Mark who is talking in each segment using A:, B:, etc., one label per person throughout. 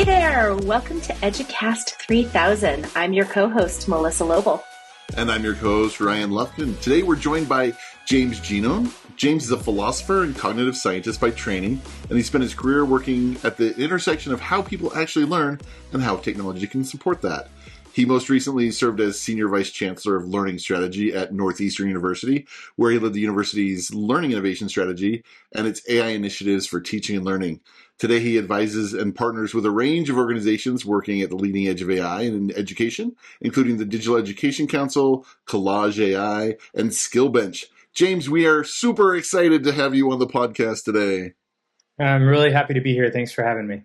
A: Hey there! Welcome to EduCast 3000. I'm your co-host, Melissa Loble.
B: And I'm your co-host, Ryan Lufkin. Today we're joined by James Genone. James is a philosopher and cognitive scientist by training, and he spent his career working at the intersection of how people actually learn and how technology can support that. He most recently served as Senior Vice Chancellor of Learning Strategy at Northeastern University, where he led the university's learning innovation strategy and its AI initiatives for teaching and learning. Today, he advises and partners with a range of organizations working at the leading edge of AI in education, including the Digital Education Council, Collage AI, and SkillBench. James, we are super excited to have you on the podcast today.
C: I'm really happy to be here. Thanks for having me.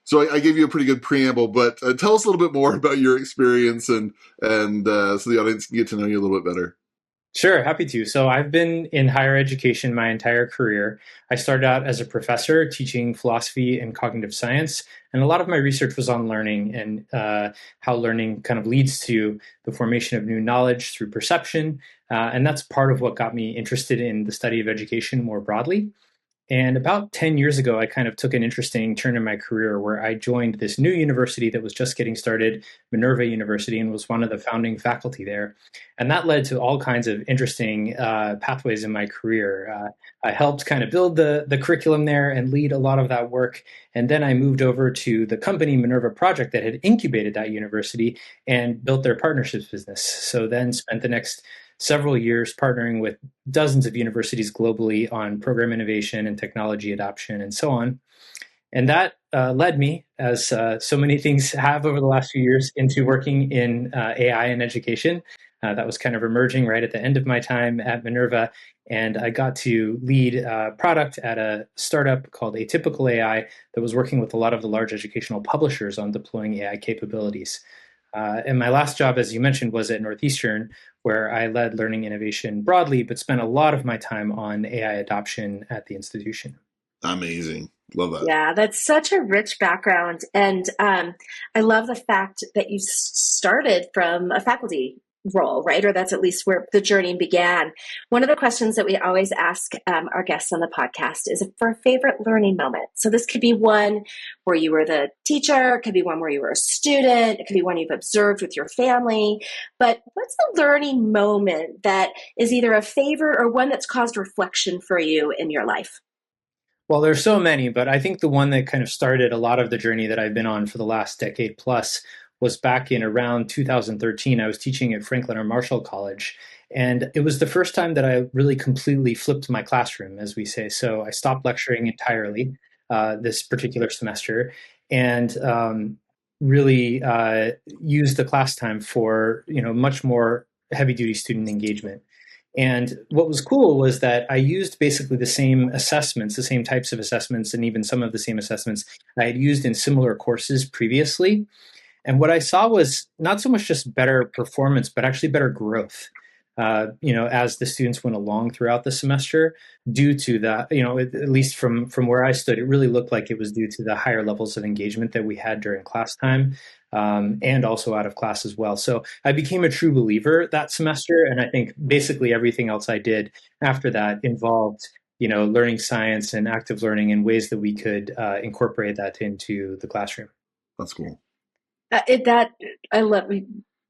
B: So I gave you a pretty good preamble, but tell us a little bit more about your experience and so the audience can get to know you a little bit better.
C: Sure, happy to. So I've been in higher education my entire career. I started out as a professor teaching philosophy and cognitive science, and a lot of my research was on learning and how learning kind of leads to the formation of new knowledge through perception. And that's part of what got me interested in the study of education more broadly. And about 10 years ago, I kind of took an interesting turn in my career where I joined this new university that was just getting started, Minerva University, and was one of the founding faculty there. And that led to all kinds of interesting pathways in my career. I helped kind of build the curriculum there and lead a lot of that work. And then I moved over to the company Minerva Project that had incubated that university and built their partnerships business. So then spent the next several years partnering with dozens of universities globally on program innovation and technology adoption and so on. And that led me, as so many things have over the last few years, into working in AI and education. That was kind of emerging right at the end of my time at Minerva. And I got to lead a product at a startup called Atypical AI that was working with a lot of the large educational publishers on deploying AI capabilities. And my last job, as you mentioned, was at Northeastern, where I led learning innovation broadly, but spent a lot of my time on AI adoption at the institution.
B: Amazing. Love that.
A: Yeah, that's such a rich background. And I love the fact that you started from a faculty role, right? Or that's at least where the journey began. One of the questions that we always ask our guests on the podcast is for a favorite learning moment. So this could be one where you were the teacher, it could be one where you were a student, it could be one you've observed with your family. But what's the learning moment that is either a favorite or one that's caused reflection for you in your life?
C: Well, there's so many, but I think the one that kind of started a lot of the journey that I've been on for the last decade plus was back in around 2013. I was teaching at Franklin or Marshall College, and it was the first time that I really completely flipped my classroom, as we say. So I stopped lecturing entirely this particular semester and really used the class time for much more heavy-duty student engagement. And what was cool was that I used basically the same assessments, the same types of assessments, and even some of the same assessments I had used in similar courses previously. And what I saw was not so much just better performance, but actually better growth, as the students went along throughout the semester due to that, at least from where I stood, it really looked like it was due to the higher levels of engagement that we had during class time and also out of class as well. So I became a true believer that semester. And I think basically everything else I did after that involved learning science and active learning in ways that we could incorporate that into the classroom.
B: That's cool.
A: I love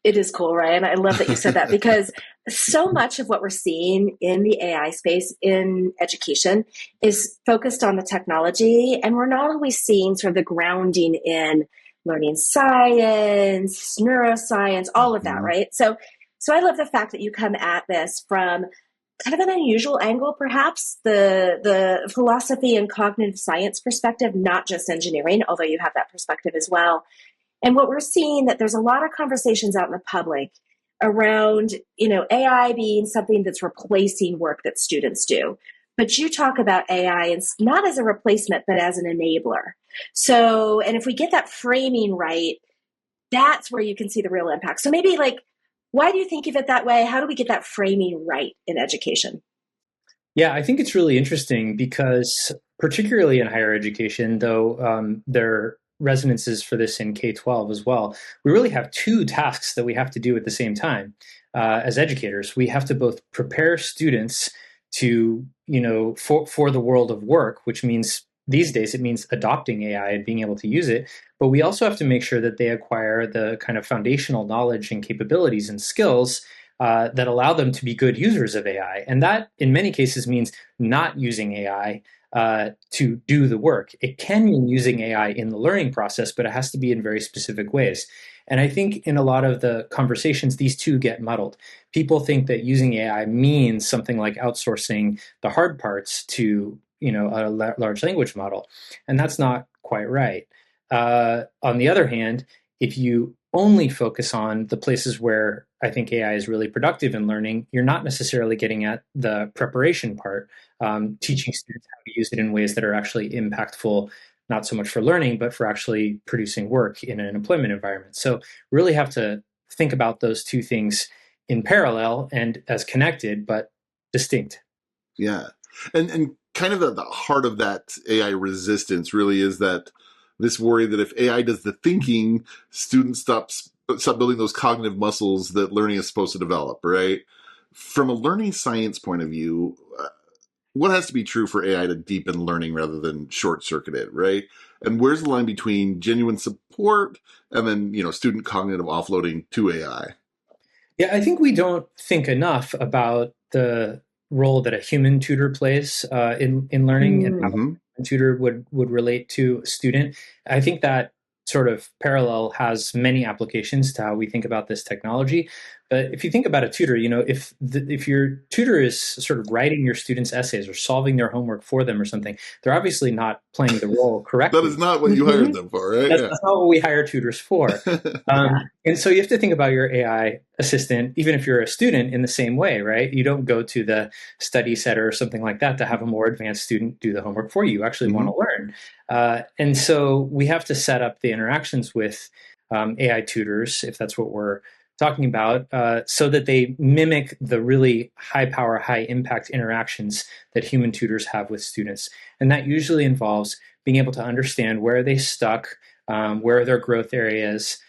A: it is cool, Ryan. I love that you said that because so much of what we're seeing in the AI space in education is focused on the technology, and we're not always seeing sort of the grounding in learning science, neuroscience, all of that, right? So I love the fact that you come at this from kind of an unusual angle, perhaps the philosophy and cognitive science perspective, not just engineering, although you have that perspective as well. And what we're seeing that there's a lot of conversations out in the public around, AI being something that's replacing work that students do. But you talk about AI not as a replacement, but as an enabler. So, and if we get that framing right, that's where you can see the real impact. So maybe why do you think of it that way? How do we get that framing right in education?
C: Yeah, I think it's really interesting because particularly in higher education, though there are resonances for this in K-12 as well, we really have two tasks that we have to do at the same time. As educators, we have to both prepare students to, for the world of work, which means these days it means adopting AI and being able to use it, but we also have to make sure that they acquire the kind of foundational knowledge and capabilities and skills that allow them to be good users of AI. And that, in many cases, means not using AI to do the work. It can mean using AI in the learning process, but it has to be in very specific ways. And I think in a lot of the conversations, these two get muddled. People think that using AI means something like outsourcing the hard parts to, a large language model, and that's not quite right. On the other hand, if you only focus on the places where I think AI is really productive in learning, you're not necessarily getting at the preparation part, teaching students how to use it in ways that are actually impactful, not so much for learning, but for actually producing work in an employment environment. So really have to think about those two things in parallel and as connected, but distinct.
B: Yeah. And kind of at the heart of that AI resistance really is that this worry that if AI does the thinking, students stop building those cognitive muscles that learning is supposed to develop, right? From a learning science point of view, what has to be true for AI to deepen learning rather than short-circuit it, right? And where's the line between genuine support and then, student cognitive offloading to AI?
C: Yeah, I think we don't think enough about the role that a human tutor plays in learning and how a tutor would relate to a student. I think that sort of parallel has many applications to how we think about this technology. But if you think about a tutor, if your tutor is sort of writing your students' essays or solving their homework for them or something, they're obviously not playing the role correctly.
B: That is not what you hired them for, right?
C: That's not what we hire tutors for. And so you have to think about your AI assistant, even if you're a student, in the same way, right? You don't go to the study center or something like that to have a more advanced student do the homework for you. You actually want to learn. And so we have to set up the interactions with AI tutors, if that's what we're talking about, so that they mimic the really high power, high impact interactions that human tutors have with students. And that usually involves being able to understand where are they stuck, where are their growth areas,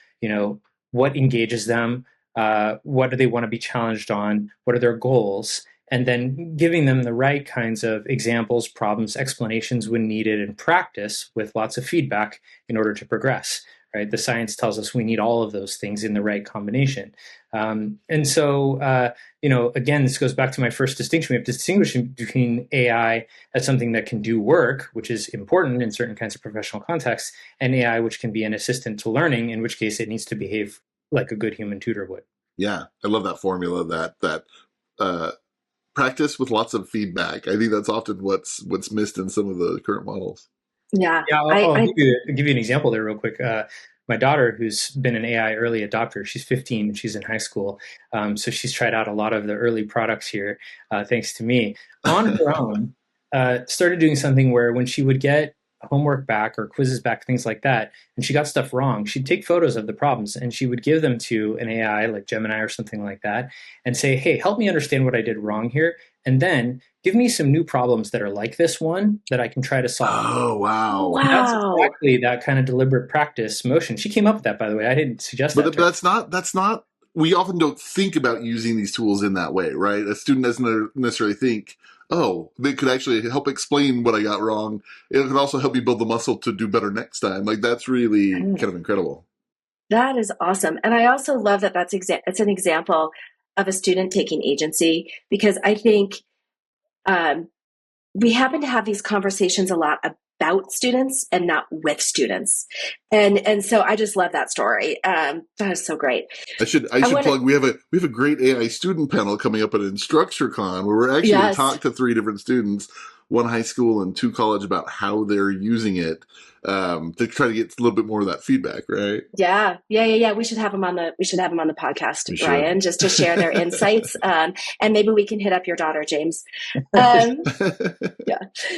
C: what engages them, what do they want to be challenged on, what are their goals, and then giving them the right kinds of examples, problems, explanations when needed, and practice with lots of feedback in order to progress. Right? The science tells us we need all of those things in the right combination. And so, again, this goes back to my first distinction. We have to distinguish between AI as something that can do work, which is important in certain kinds of professional contexts, and AI, which can be an assistant to learning, in which case it needs to behave like a good human tutor would.
B: Yeah, I love that formula, that practice with lots of feedback. I think that's often what's missed in some of the current models.
A: Yeah,
C: I'll give you an example there real quick. My daughter, who's been an AI early adopter, she's 15 and she's in high school. So she's tried out a lot of the early products here, thanks to me. On her own, started doing something where when she would get homework back or quizzes back, things like that, and she got stuff wrong, she'd take photos of the problems and she would give them to an AI like Gemini or something like that and say, hey, help me understand what I did wrong here. And then give me some new problems that are like this one that I can try to solve.
B: Oh, wow.
C: And that's exactly that kind of deliberate practice motion. She came up with that, by the way. I didn't suggest that.
B: But that's not, we often don't think about using these tools in that way, right? A student doesn't necessarily think, oh, they could actually help explain what I got wrong. It could also help you build the muscle to do better next time. Like, that's really kind of incredible.
A: That is awesome. And I also love that it's an example of a student taking agency, because I think we happen to have these conversations a lot about students and not with students. And so I just love that story. That is so great.
B: I should plug, we have a great AI student panel coming up at InstructureCon where we're actually going to talk to 3 different students, 1 high school and 2 college, about how they're using it, to try to get a little bit more of that feedback, right?
A: Yeah. We should have them on the podcast, Ryan, just to share their insights. And maybe we can hit up your daughter, James. Yeah.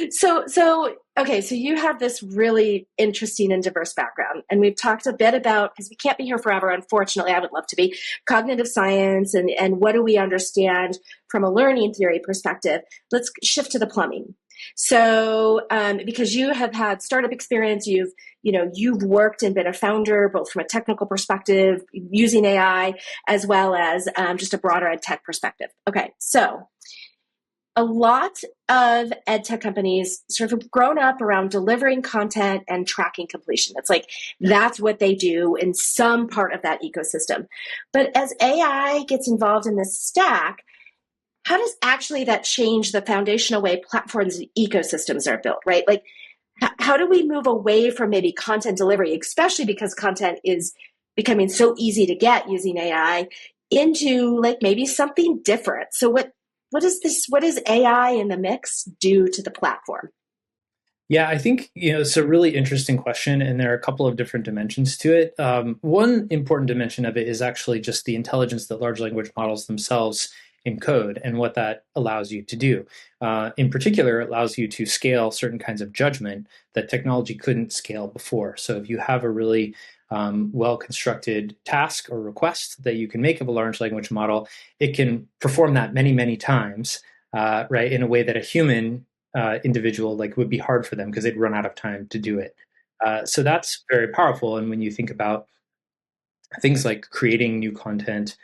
A: So okay, so you have this really interesting and diverse background, and we've talked a bit about, because we can't be here forever, unfortunately, I would love to be, cognitive science and what do we understand from a learning theory perspective. Let's shift to the plumbing. So, because you have had startup experience, you've worked and been a founder, both from a technical perspective, using AI, as well as just a broader ed tech perspective. Okay, so a lot of ed tech companies sort of grown up around delivering content and tracking completion. It's like that's what they do in some part of that ecosystem. But as AI gets involved in this stack, how does actually that change the foundational way platforms and ecosystems are built, right? Like, how do we move away from maybe content delivery, especially because content is becoming so easy to get using AI, into like maybe something different? So what is this? What does AI in the mix do to the platform?
C: Yeah, I think it's a really interesting question, and there are a couple of different dimensions to it. One important dimension of it is actually just the intelligence that large language models themselves encode and what that allows you to do. In particular, it allows you to scale certain kinds of judgment that technology couldn't scale before. So if you have a really well-constructed task or request that you can make of a large language model, it can perform that many, many times, right, in a way that a human individual would be hard for them because they'd run out of time to do it. So that's very powerful. And when you think about things like creating new content,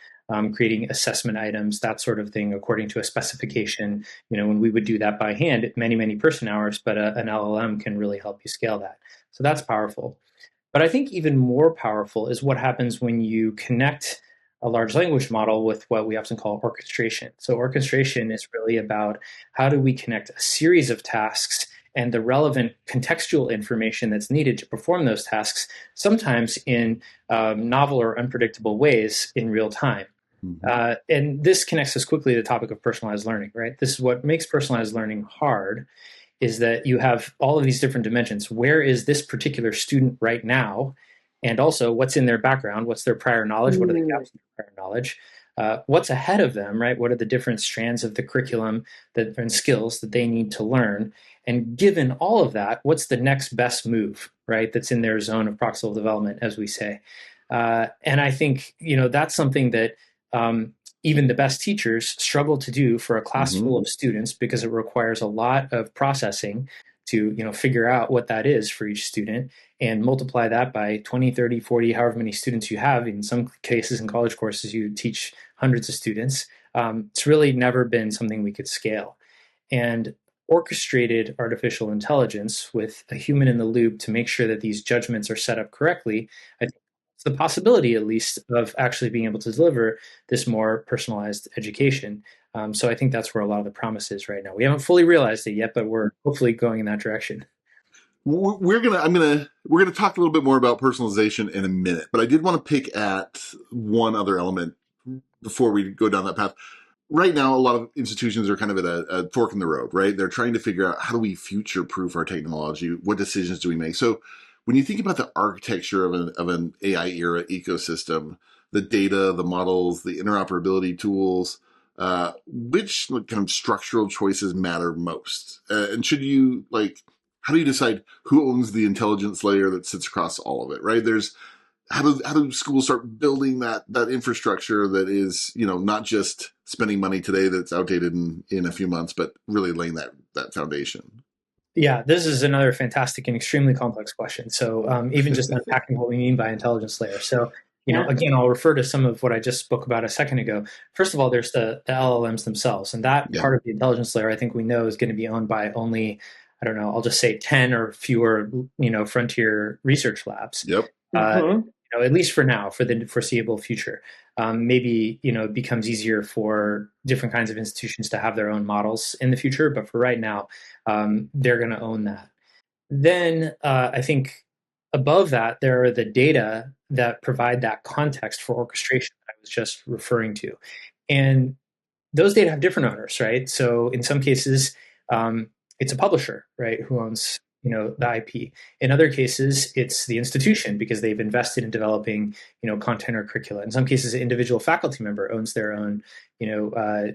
C: creating assessment items, that sort of thing, according to a specification, when we would do that by hand, many, many person hours, but an LLM can really help you scale that. So that's powerful. But I think even more powerful is what happens when you connect a large language model with what we often call orchestration. So orchestration is really about how do we connect a series of tasks and the relevant contextual information that's needed to perform those tasks, sometimes in novel or unpredictable ways in real time. Mm-hmm. And this connects us quickly to the topic of personalized learning, right? This is what makes personalized learning hard, is that you have all of these different dimensions. Where is this particular student right now? And also, what's in their background? What's their prior knowledge? What are the gaps in their prior knowledge? What's ahead of them, right? What are the different strands of the curriculum and skills that they need to learn? And given all of that, what's the next best move, right? That's in their zone of proximal development, as we say. And I think, that's something that even the best teachers struggle to do for a class full of students, because it requires a lot of processing to figure out what that is for each student and multiply that by 20, 30, 40, however many students you have. In some cases, in college courses, you teach hundreds of students. It's really never been something we could scale. And orchestrated artificial intelligence with a human in the loop to make sure that these judgments are set up correctly, I think it's the possibility, at least, of actually being able to deliver this more personalized education. So I think that's where a lot of the promise is right now. We haven't fully realized it yet, but we're hopefully going in that direction.
B: We're gonna talk a little bit more about personalization in a minute, but I did want to pick at one other element before we go down that path. Right now, a lot of institutions are kind of at a fork in the road, right? They're trying to figure out, how do we future-proof our technology? What decisions do we make? So when you think about the architecture of an AI era ecosystem, the data, the models, the interoperability tools, which kind of structural choices matter most? And should you, how do you decide who owns the intelligence layer that sits across all of it, right? How do schools start building that infrastructure that is, not just spending money today that's outdated in a few months, but really laying that foundation?
C: Yeah, this is another fantastic and extremely complex question. So even just unpacking what we mean by intelligence layer. So, again, I'll refer to some of what I just spoke about a second ago. First of all, there's the LLMs themselves. And that part of the intelligence layer, I think we know, is going to be owned by only, I don't know, I'll just say 10 or fewer, frontier research labs.
B: Yep.
C: At least for now, for the foreseeable future. Maybe, it becomes easier for different kinds of institutions to have their own models in the future. But for right now, they're going to own that. Then I think above that, there are the data that provide that context for orchestration that I was just referring to. And those data have different owners, right? So in some cases, it's a publisher, right, who owns the IP. In other cases, it's the institution because they've invested in developing, content or curricula. In some cases, an individual faculty member owns their own,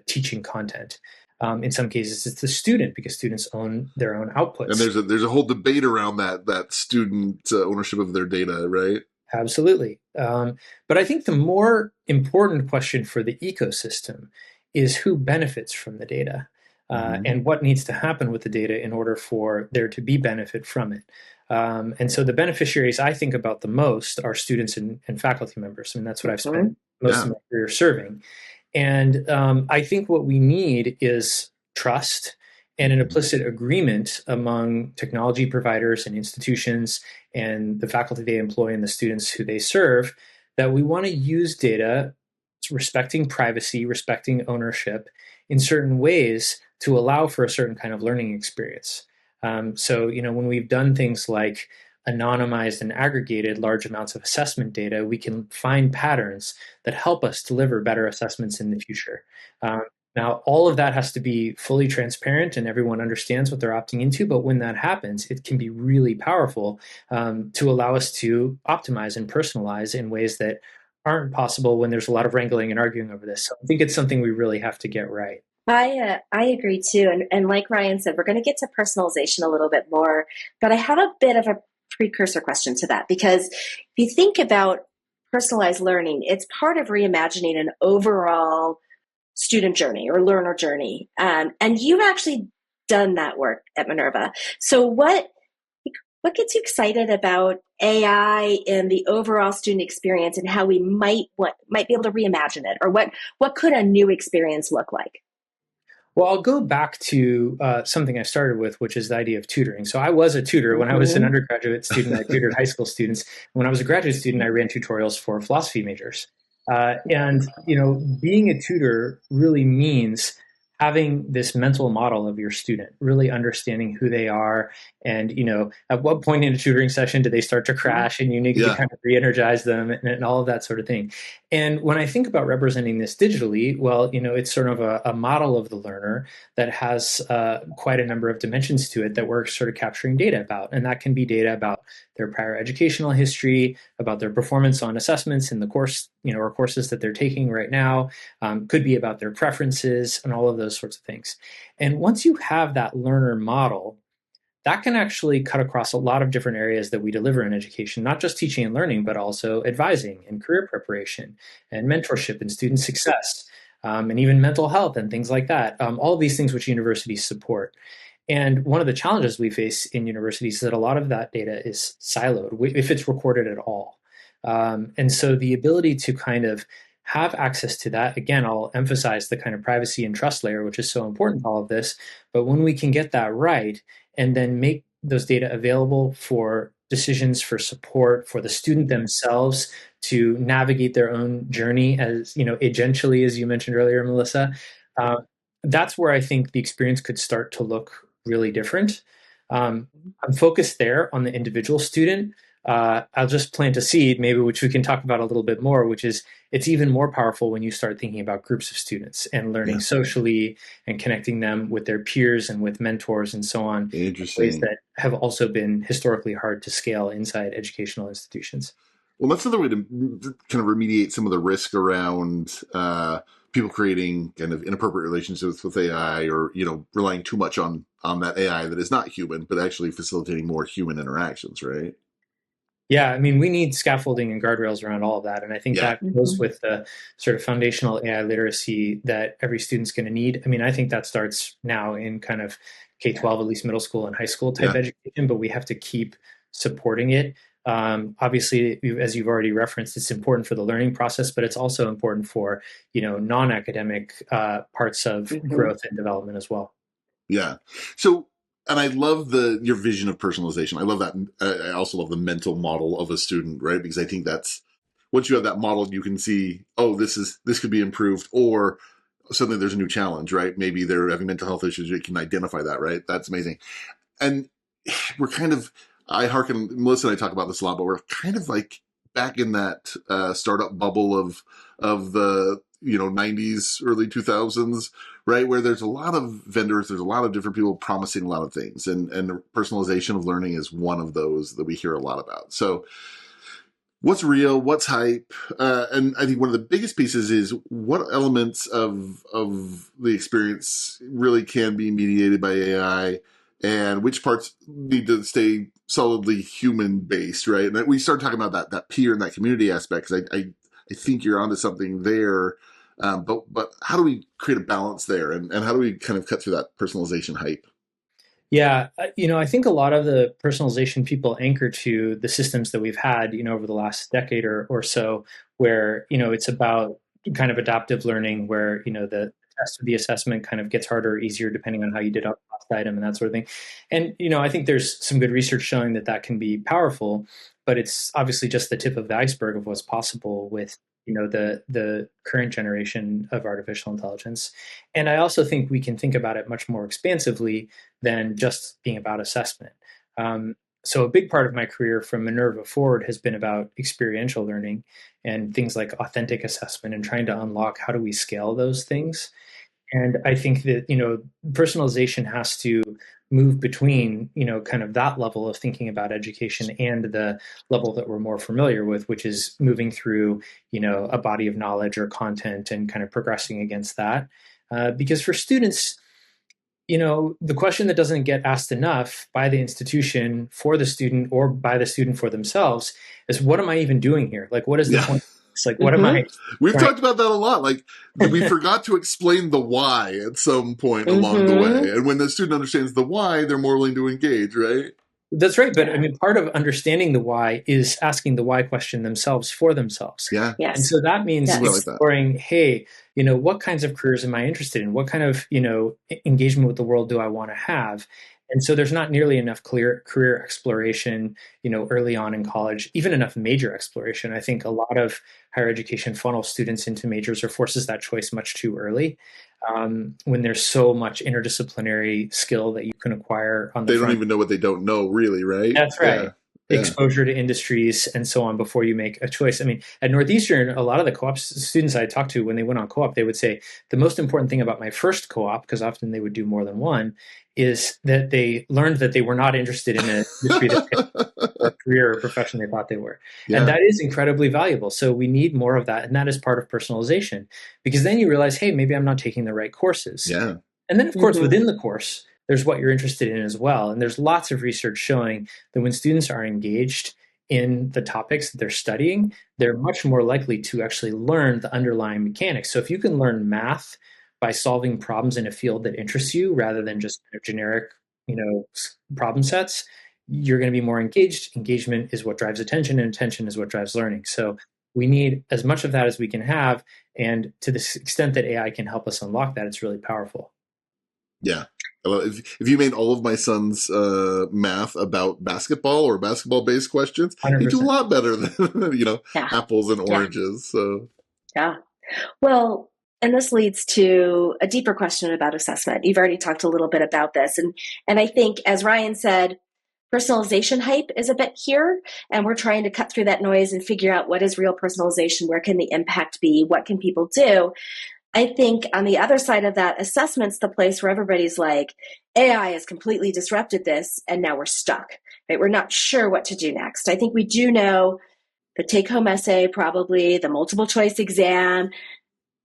C: teaching content. In some cases, it's the student because students own their own outputs.
B: And there's a whole debate around that student ownership of their data, right?
C: Absolutely. But I think the more important question for the ecosystem is who benefits from the data. And what needs to happen with the data in order for there to be benefit from it. And so the beneficiaries I think about the most are students and faculty members. I mean, that's what I've spent most of my career serving. And I think what we need is trust and an implicit agreement among technology providers and institutions and the faculty they employ and the students who they serve that we want to use data respecting privacy, respecting ownership in certain ways to allow for a certain kind of learning experience. So, when we've done things like anonymized and aggregated large amounts of assessment data, we can find patterns that help us deliver better assessments in the future. Now, all of that has to be fully transparent and everyone understands what they're opting into. But when that happens, it can be really powerful to allow us to optimize and personalize in ways that aren't possible when there's a lot of wrangling and arguing over this. So I think it's something we really have to get right.
A: I agree too. And like Ryan said, we're going to get to personalization a little bit more, but I have a bit of a precursor question to that, because if you think about personalized learning, it's part of reimagining an overall student journey or learner journey. And you've actually done that work at Minerva. So what gets you excited about AI and the overall student experience and how we might be able to reimagine it, or what could a new experience look like?
C: Well, I'll go back to something I started with, which is the idea of tutoring. So I was a tutor when I was an undergraduate student. I tutored high school students. When I was a graduate student, I ran tutorials for philosophy majors. Being a tutor really means having this mental model of your student, really understanding who they are, and at what point in a tutoring session do they start to crash, and you need to kind of re-energize them, and all of that sort of thing. And when I think about representing this digitally, well, it's sort of a model of the learner that has quite a number of dimensions to it that we're sort of capturing data about, and that can be data about their prior educational history, about their performance on assessments in the course, or courses that they're taking right now, could be about their preferences and all of those sorts of things. And once you have that learner model, that can actually cut across a lot of different areas that we deliver in education, not just teaching and learning, but also advising and career preparation and mentorship and student success, and even mental health and things like that. All of these things which universities support. And one of the challenges we face in universities is that a lot of that data is siloed, if it's recorded at all. And so the ability to kind of have access to that, again, I'll emphasize the kind of privacy and trust layer, which is so important to all of this. But when we can get that right and then make those data available for decisions, for support, for the student themselves to navigate their own journey as, agentially, as you mentioned earlier, Melissa, that's where I think the experience could start to look really different. I'm focused there on the individual student. I'll just plant a seed, maybe, which we can talk about a little bit more, which is it's even more powerful when you start thinking about groups of students and learning socially and connecting them with their peers and with mentors and so on.
B: Interesting.
C: Ways that have also been historically hard to scale inside educational institutions.
B: Well, that's another way to kind of remediate some of the risk around people creating kind of inappropriate relationships with AI, or, relying too much on that AI that is not human, but actually facilitating more human interactions, right?
C: Yeah, I mean, we need scaffolding and guardrails around all of that. And I think that goes with the sort of foundational AI literacy that every student's going to need. I mean, I think that starts now in kind of K-12, at least middle school and high school type education, but we have to keep supporting it. Obviously, as you've already referenced, it's important for the learning process, but it's also important for, non-academic parts of growth and development as well.
B: Yeah. So, and I love your vision of personalization. I love that. I also love the mental model of a student, right? Because I think that's, once you have that model, you can see, oh, this could be improved, or suddenly there's a new challenge, right? Maybe they're having mental health issues. You can identify that, right? That's amazing. And we're kind of, Melissa and I talk about this a lot, but we're kind of like back in that startup bubble of the 90s, early 2000s, right? Where there's a lot of vendors, there's a lot of different people promising a lot of things, and personalization of learning is one of those that we hear a lot about. So what's real, what's hype? And I think one of the biggest pieces is what elements of the experience really can be mediated by AI, and which parts need to stay solidly human based, right? And we start talking about that peer and that community aspect, because I think you're onto something there. But how do we create a balance there, and how do we kind of cut through that personalization hype?
C: Yeah, I think a lot of the personalization people anchor to the systems that we've had, over the last decade or so, where, it's about kind of adaptive learning, where, the test or the assessment kind of gets harder or easier depending on how you did on the last item and that sort of thing. And, I think there's some good research showing that that can be powerful, but it's obviously just the tip of the iceberg of what's possible with the current generation of artificial intelligence. And I also think we can think about it much more expansively than just being about assessment. So a big part of my career from Minerva forward has been about experiential learning and things like authentic assessment and trying to unlock how do we scale those things. And I think that, personalization has to move between, kind of that level of thinking about education and the level that we're more familiar with, which is moving through, a body of knowledge or content and kind of progressing against that. Because for students, the question that doesn't get asked enough by the institution for the student or by the student for themselves is, what am I even doing here? Like, what is the point? It's like, what am I?
B: We've talked about that a lot. Like, we forgot to explain the why at some point along the way. And when the student understands the why, they're more willing to engage, right?
C: That's right. But I mean, part of understanding the why is asking the why question themselves for themselves.
B: Yeah.
A: Yes.
C: And so that means exploring, hey, what kinds of careers am I interested in? What kind of, engagement with the world do I want to have? And so there's not nearly enough clear career exploration, early on in college, even enough major exploration. I think a lot of higher education funnels students into majors or forces that choice much too early. When there's so much interdisciplinary skill that you can acquire on the
B: front.
C: They
B: don't even know what they don't know, really, right?
C: That's right. Yeah. Exposure to industries and so on before you make a choice. I mean, at Northeastern, a lot of the co-op students I talked to, when they went on co-op, they would say the most important thing about my first co-op, because often they would do more than one, is that they learned that they were not interested in an industry or career or profession they thought they were. Yeah. And that is incredibly valuable. So we need more of that. And that is part of personalization, because then you realize, hey, maybe I'm not taking the right courses.
B: Yeah.
C: And then, of course, within the course, there's what you're interested in as well. And there's lots of research showing that when students are engaged in the topics that they're studying, they're much more likely to actually learn the underlying mechanics. So if you can learn math by solving problems in a field that interests you rather than just generic, problem sets, you're going to be more engaged. Engagement is what drives attention, and attention is what drives learning. So we need as much of that as we can have. And to the extent that AI can help us unlock that, it's really powerful.
B: Yeah. If you made all of my son's math about basketball or basketball-based questions, 100%. He'd do a lot better than, apples and oranges. So
A: yeah. Well, and this leads to a deeper question about assessment. You've already talked a little bit about this. And I think, as Ryan said, personalization hype is a bit here, and we're trying to cut through that noise and figure out what is real personalization, where can the impact be, what can people do. I think on the other side of that, assessment's the place where everybody's like, AI has completely disrupted this, and now we're stuck. Right? We're not sure what to do next. I think we do know the take-home essay, probably the multiple choice exam.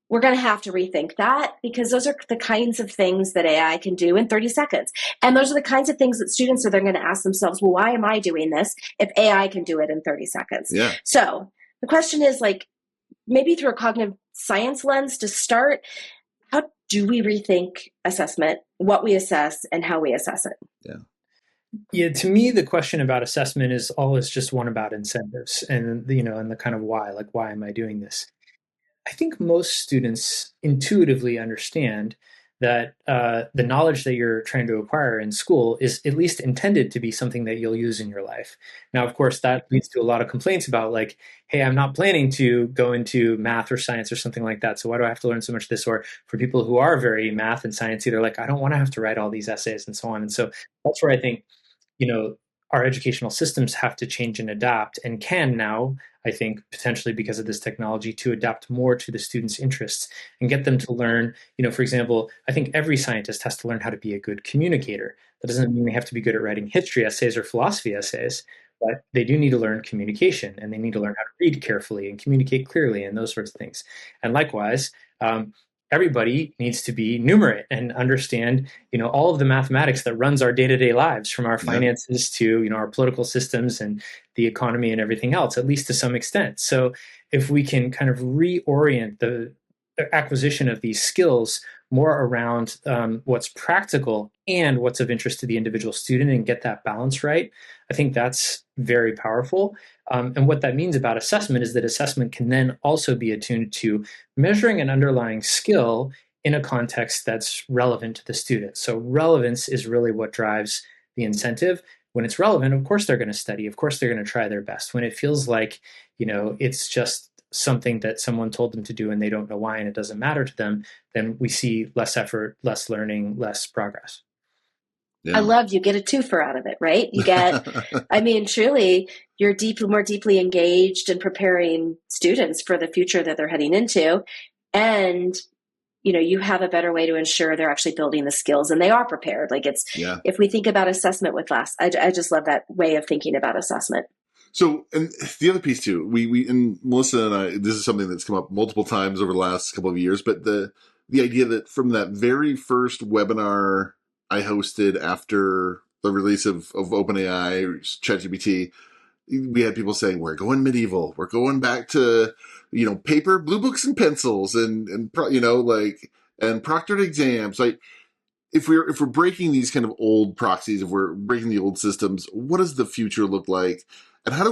A: We're going to have to rethink that, because those are the kinds of things that AI can do in 30 seconds. And those are the kinds of things that students are then going to ask themselves, well, why am I doing this if AI can do it in 30 seconds?
B: Yeah.
A: So the question is, like, maybe through a cognitive science lens to start, how do we rethink assessment, what we assess, and how we assess it?
B: Yeah.
C: Yeah, to me, the question about assessment is always just one about incentives and, and the kind of why, like, why am I doing this? I think most students intuitively understand that the knowledge that you're trying to acquire in school is at least intended to be something that you'll use in your life. Now, of course, that leads to a lot of complaints about, like, hey, I'm not planning to go into math or science or something like that. So why do I have to learn so much of this? Or for people who are very math and sciencey, they're like, I don't want to have to write all these essays and so on. And so that's where I think, our educational systems have to change and adapt, and can now, I think, potentially because of this technology, to adapt more to the students' interests and get them to learn, for example, I think every scientist has to learn how to be a good communicator. That doesn't mean they have to be good at writing history essays or philosophy essays, but they do need to learn communication, and they need to learn how to read carefully and communicate clearly and those sorts of things. And likewise, everybody needs to be numerate and understand, all of the mathematics that runs our day-to-day lives, from our finances to, our political systems and the economy and everything else, at least to some extent. So if we can kind of reorient the acquisition of these skills more around what's practical and what's of interest to the individual student, and get that balance right, I think that's very powerful. And what that means about assessment is that assessment can then also be attuned to measuring an underlying skill in a context that's relevant to the student. So relevance is really what drives the incentive. When it's relevant, of course they're going to study. Of course they're going to try their best. When it feels like, it's just something that someone told them to do and they don't know why and it doesn't matter to them, then we see less effort, less learning, less progress.
A: Yeah. I love you get a twofer out of it, right? You get, truly, you're more deeply engaged in preparing students for the future that they're heading into. And, you have a better way to ensure they're actually building the skills and they are prepared. If we think about assessment with less, I just love that way of thinking about assessment.
B: So, and the other piece too, we and Melissa and I, this is something that's come up multiple times over the last couple of years, but the idea that from that very first webinar I hosted after the release of OpenAI, ChatGPT, we had people saying, we're going medieval. We're going back to, paper, blue books and pencils and proctored exams. Like if we're breaking these kind of old proxies, if we're breaking the old systems, what does the future look like? And how do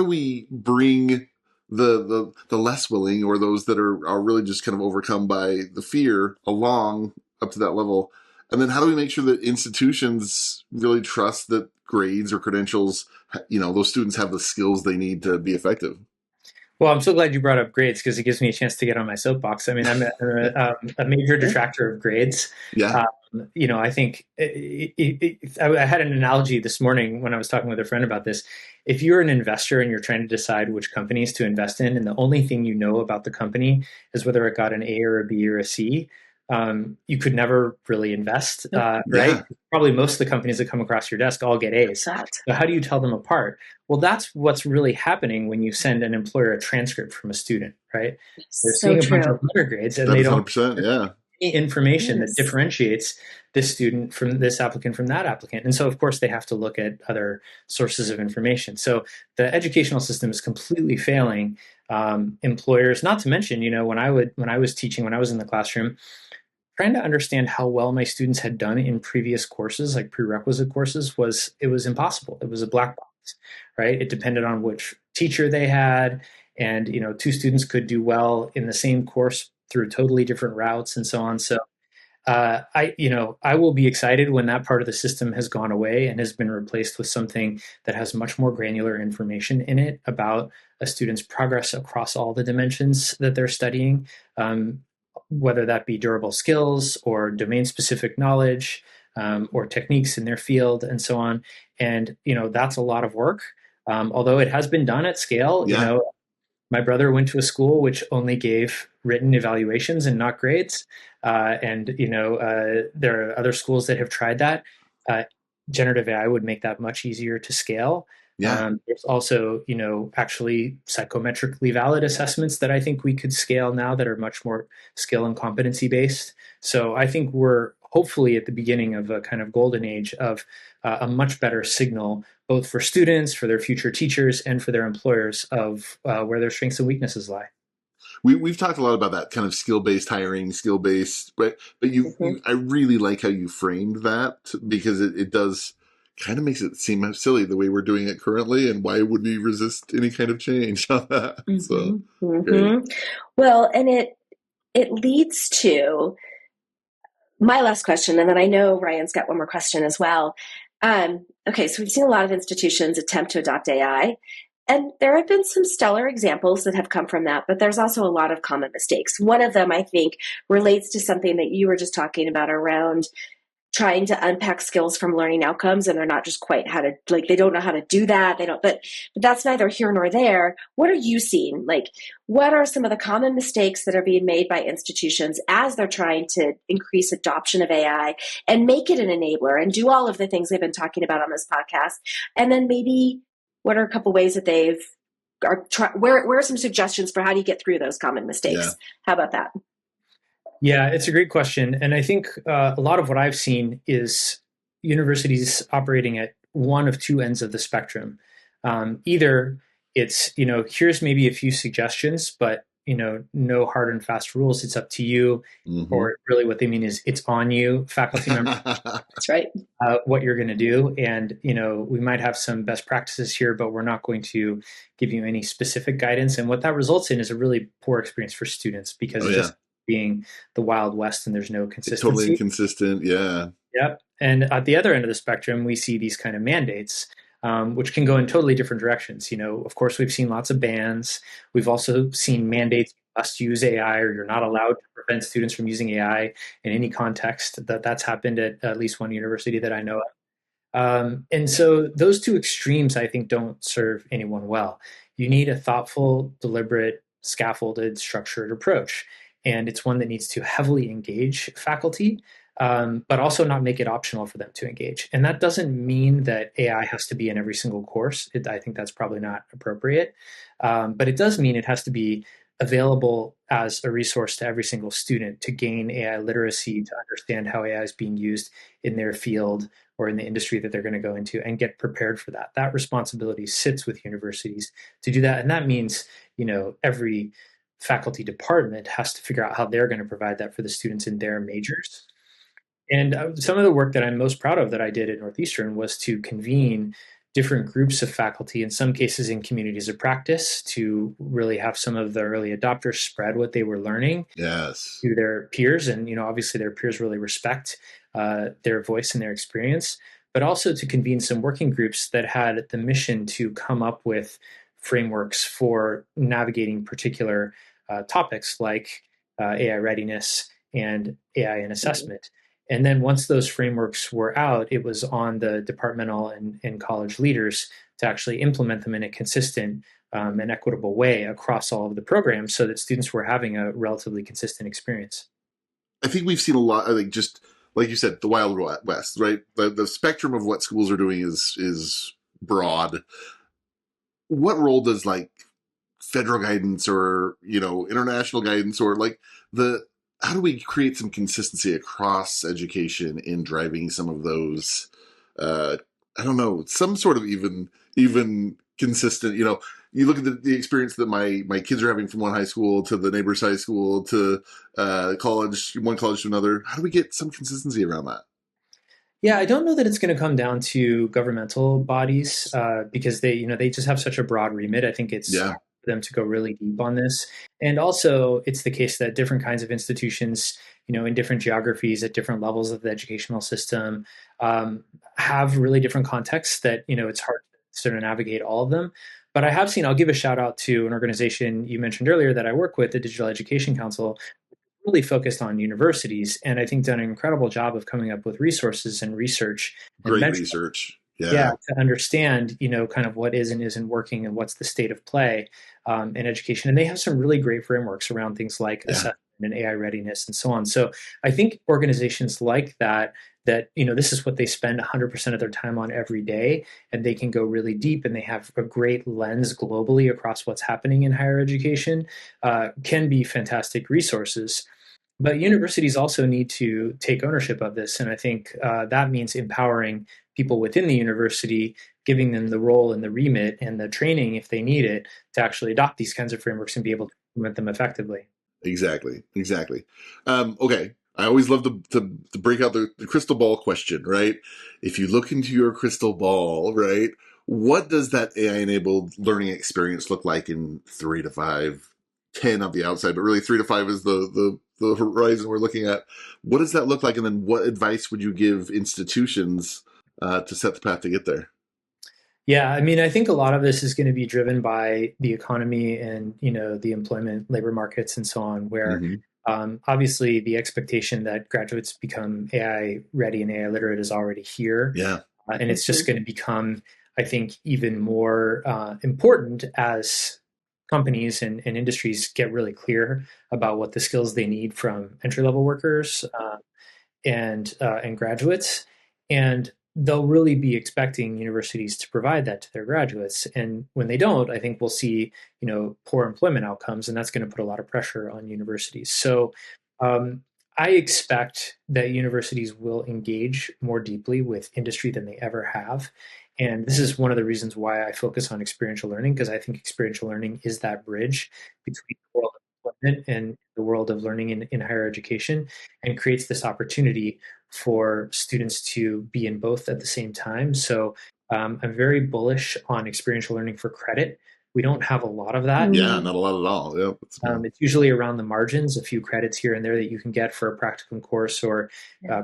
B: we bring the less willing or those that are really just kind of overcome by the fear along up to that level? And then how do we make sure that institutions really trust that grades or credentials, those students have the skills they need to be effective?
C: Well, I'm so glad you brought up grades because it gives me a chance to get on my soapbox. I'm a major detractor of grades.
B: Yeah.
C: I think I had an analogy this morning when I was talking with a friend about this. If you're an investor and you're trying to decide which companies to invest in, and the only thing you know about the company is whether it got an A or a B or a C, you could never really invest, right? Yeah. Probably most of the companies that come across your desk all get A's. So how do you tell them apart? Well, that's what's really happening when you send an employer a transcript from a student, right? They're seeing a bunch of letter grades and they don't have any information that differentiates this student from this applicant from that applicant. And so, of course, they have to look at other sources of information. So the educational system is completely failing employers, not to mention, when I was teaching, when I was in the classroom, trying to understand how well my students had done in previous courses, like prerequisite courses, was impossible. It was a black box, right? It depended on which teacher they had. And, two students could do well in the same course through totally different routes and so on. So I will be excited when that part of the system has gone away and has been replaced with something that has much more granular information in it about a student's progress across all the dimensions that they're studying, whether that be durable skills or domain-specific knowledge or techniques in their field and so on. And, that's a lot of work. Although it has been done at scale, my brother went to a school which only gave written evaluations and not grades. And there are other schools that have tried that. Generative AI would make that much easier to scale. Yeah. There's also, actually psychometrically valid assessments that I think we could scale now that are much more skill and competency based. So I think we're hopefully at the beginning of a kind of golden age of a much better signal, both for students, for their future teachers, and for their employers of where their strengths and weaknesses lie.
B: We've talked a lot about that kind of skill-based hiring, skill-based, but I really like how you framed that because it does kind of makes it seem silly the way we're doing it currently, and why would we resist any kind of change on that?
A: Well, and it leads to my last question, and then I know Ryan's got one more question as well. Okay, so we've seen a lot of institutions attempt to adopt AI, and there have been some stellar examples that have come from that, but there's also a lot of common mistakes. One of them, I think, relates to something that you were just talking about around trying to unpack skills from learning outcomes, and they're not just quite they don't know how to do that. But that's neither here nor there. What are you seeing? What are some of the common mistakes that are being made by institutions as they're trying to increase adoption of AI and make it an enabler and do all of the things they've been talking about on this podcast? And then maybe what are a couple ways that where are some suggestions for how do you get through those common mistakes? Yeah. How about that?
C: Yeah, it's a great question. And I think a lot of what I've seen is universities operating at one of two ends of the spectrum. Either it's, here's maybe a few suggestions, but, no hard and fast rules. It's up to you. Mm-hmm. Or really what they mean is it's on you, faculty member.
A: That's right.
C: What you're going to do. And, we might have some best practices here, but we're not going to give you any specific guidance. And what that results in is a really poor experience for students because being the Wild West and there's no
B: It's totally
C: consistency.
B: inconsistent. Yeah.
C: Yep. And at the other end of the spectrum, we see these kind of mandates, which can go in totally different directions. Of course, we've seen lots of bans. We've also seen mandates: you must use AI, or you're not allowed to prevent students from using AI in any context. That's happened at least one university that I know of. And so those two extremes, I think, don't serve anyone well. You need a thoughtful, deliberate, scaffolded, structured approach. And it's one that needs to heavily engage faculty, but also not make it optional for them to engage. And that doesn't mean that AI has to be in every single course. I think that's probably not appropriate. But it does mean it has to be available as a resource to every single student to gain AI literacy, to understand how AI is being used in their field or in the industry that they're going to go into, and get prepared for that. That responsibility sits with universities to do that. And that means, every faculty department has to figure out how they're going to provide that for the students in their majors. And some of the work that I'm most proud of that I did at Northeastern was to convene different groups of faculty, in some cases in communities of practice, to really have some of the early adopters spread what they were learning
B: Yes.
C: to their peers. And, obviously their peers really respect their voice and their experience, but also to convene some working groups that had the mission to come up with frameworks for navigating particular topics like AI readiness and AI in assessment. And then once those frameworks were out, it was on the departmental and college leaders to actually implement them in a consistent and equitable way across all of the programs so that students were having a relatively consistent experience.
B: I think we've seen a lot, I think, just like you said, the Wild West, right? The spectrum of what schools are doing is broad. What role does federal guidance or international guidance, or how do we create some consistency across education in driving some of those, I don't know, some sort of even consistent, you look at the experience that my kids are having from one high school to the neighbor's high school to college, one college to another. How do we get some consistency around that?
C: Yeah, I don't know that it's going to come down to governmental bodies because they just have such a broad remit. I think it's
B: Yeah.
C: hard for them to go really deep on this. And also, it's the case that different kinds of institutions, in different geographies at different levels of the educational system, have really different contexts that, it's hard to sort of navigate all of them. But I'll give a shout out to an organization you mentioned earlier that I work with, the Digital Education Council, really focused on universities, and I think done an incredible job of coming up with resources and research and
B: Great
C: benchmarks.
B: research.
C: Yeah,
B: Yeah.
C: to understand, kind of what is and isn't working and what's the state of play in education. And they have some really great frameworks around things like
B: Yeah.
C: assessment and AI readiness and so on. So I think organizations like that, this is what they spend 100% of their time on every day, and they can go really deep, and they have a great lens globally across what's happening in higher education, can be fantastic resources. But universities also need to take ownership of this. And I think that means empowering people within the university, giving them the role and the remit and the training, if they need it, to actually adopt these kinds of frameworks and be able to implement them effectively.
B: Exactly. Okay. I always love to break out the crystal ball question, right? If you look into your crystal ball, right, what does that AI-enabled learning experience look like in 3 to 5, 10 on the outside, but really 3 to 5 is the horizon we're looking at. What does that look like? And then what advice would you give institutions to set the path to get there?
C: Yeah, I mean, I think a lot of this is going to be driven by the economy and, the employment labor markets and so on, where
B: Mm-hmm.
C: obviously the expectation that graduates become AI ready and AI literate is already here.
B: Yeah.
C: And it's just going to become, I think, even more important as companies and industries get really clear about what the skills they need from entry level workers and graduates, and they'll really be expecting universities to provide that to their graduates. And when they don't, I think we'll see poor employment outcomes, and that's going to put a lot of pressure on universities. So I expect that universities will engage more deeply with industry than they ever have. And this is one of the reasons why I focus on experiential learning, because I think experiential learning is that bridge between the world of employment and the world of learning in higher education, and creates this opportunity for students to be in both at the same time. So I'm very bullish on experiential learning for credit, We don't have a lot of that.
B: Yeah, not a lot at all. Yeah,
C: it's usually around the margins, a few credits here and there that you can get for a practicum course or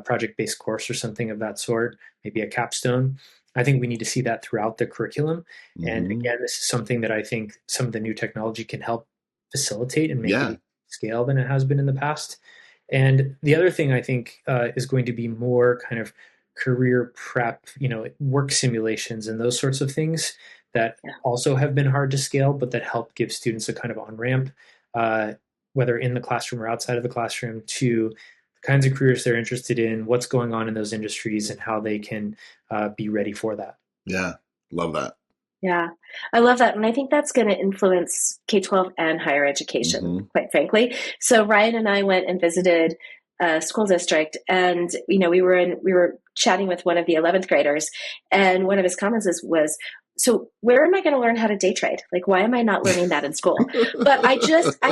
C: project-based course or something of that sort, maybe a capstone. I think we need to see that throughout the curriculum. And again, this is something that I think some of the new technology can help facilitate and make it scale than it has been in the past. And the other thing I think is going to be more kind of career prep, work simulations and those sorts of things that also have been hard to scale, but that help give students a kind of on-ramp, whether in the classroom or outside of the classroom, to the kinds of careers they're interested in, what's going on in those industries, and how they can be ready for that.
B: Yeah, love that.
A: Yeah, I love that. And I think that's going to influence K-12 and higher education, quite frankly. So Ryan and I went and visited a school district, and we were chatting with one of the 11th graders, and one of his comments was, so where am I going to learn how to day trade? Like, why am I not learning that in school? But I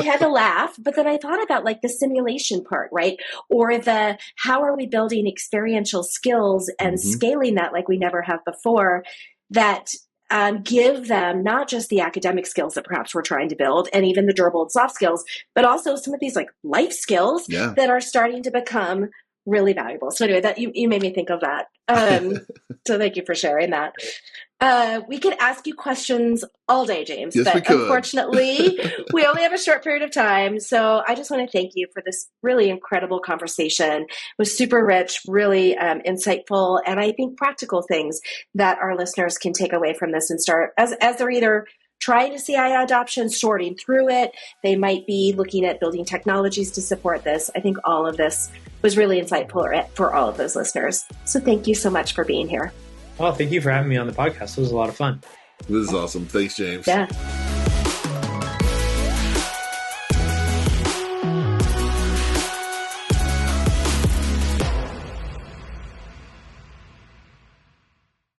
A: had to laugh. But then I thought about like the simulation part, right? Or how are we building experiential skills and scaling that like we never have before, that give them not just the academic skills that perhaps we're trying to build and even the durable and soft skills, but also some of these like life skills that are starting to become really valuable. So anyway, that you made me think of that. So thank you for sharing that. We could ask you questions all day, James, but unfortunately we only have a short period of time. So I just want to thank you for this really incredible conversation. It was super rich, really insightful, and I think practical things that our listeners can take away from this and start as they're either trying to see AI adoption, sorting through it. They might be looking at building technologies to support this. I think all of this was really insightful for all of those listeners. So thank you so much for being here.
C: Oh, thank you for having me on the podcast. It was a lot of fun.
B: This is awesome. Thanks, James.
A: Yeah.